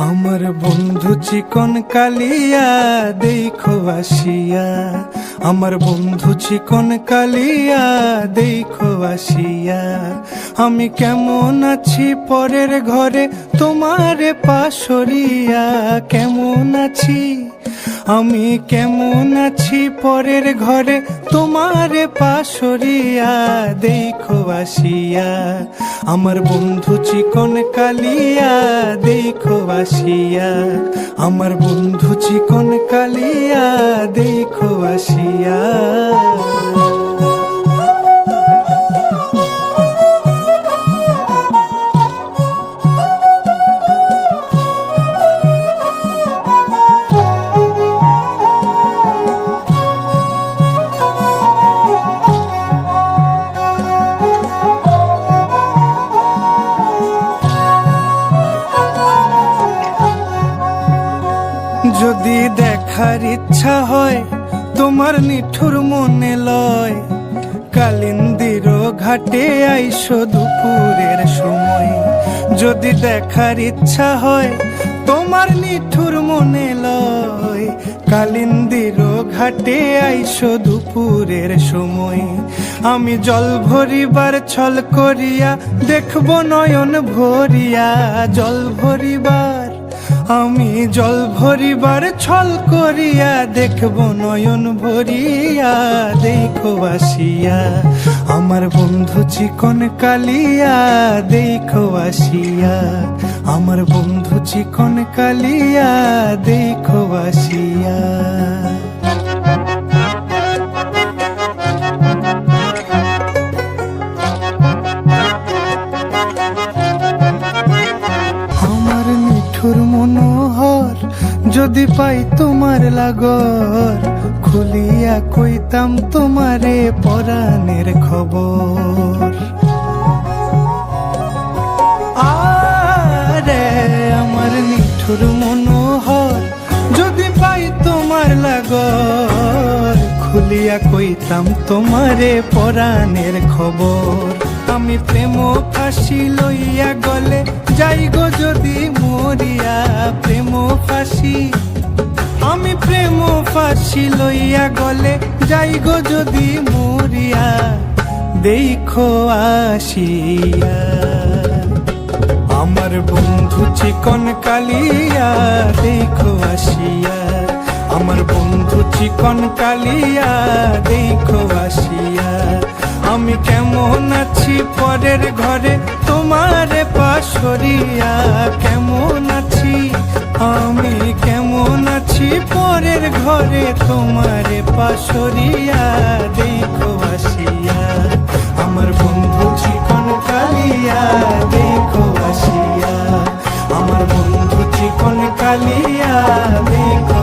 আমার বন্ধু চিকন কালিয়া দেখো আসিয়া, আমার বন্ধু চিকন কালিয়া দেখো আসিয়া। আমি কেমন আছি পরের ঘরে তোমারে পাশরিয়া, কেমন আছি আমি কেমন আছি পরের ঘরে তোমারে পাশরিয়া দেখো আসিয়া। আমার বন্ধু চিকন কালিয়া দেখো আসিয়া, আমার বন্ধু চিকন কালিয়া দেখো আসিয়া। যদি দেখার ইচ্ছা হয় তোমার নিঠুর মনে লয়, কালিন্দির ঘাটে আইসো দুপুরের সময়। যদি দেখার ইচ্ছা হয় তোমার নিঠুর মনে লয়, কালিন্দির ঘাটে আইসো দুপুরের সময়। আমি জল ভরিবার ছল করিয়া দেখব নয়ন ভরিয়া, জল ভরিবার আমি জল ভরিবার ছল করিয়া দেখব নয়ন ভরিয়া দেখো আসিয়া। আমার বন্ধু চিকন কালিয়া দেখো আসিয়া, আমার বন্ধু চিকন কালিয়া দেখো আসিয়া। আমার নিঠুর মনোহর যদি পাই তোমার লাগর, খুলিয়া কইতাম তোমারে পরাণের খবর। আরে আমার নিঠুর মনোহর যদি পাই তোমার লাগর, খুলিয়া কইতাম তোমারে পরাণের খবর। আমি প্রেম ফাঁসি লইয়া গলে যাই গো যদি মরিয়া, প্রেম ফাঁসি আমি প্রেম ফাঁসি লইয়া গলে যাই গো যদি মরিয়া দেখো আসিয়া। আমার বন্ধু চিকন কালিয়া দেখো আসিয়া, আমার বন্ধু চিকন কালিয়া দেখো আসিয়া। আমি কেমন আছি পরের ঘরে তোমারে পাশরিয়া, কেমন আছি আমি কেমন আছি পরের ঘরে তোমারে পাশরিয়া দেখো আসিয়া। আমার বন্ধু চিকন কালিয়া দেখো আসিয়া, আমার বন্ধু চিকন কালিয়া দেখো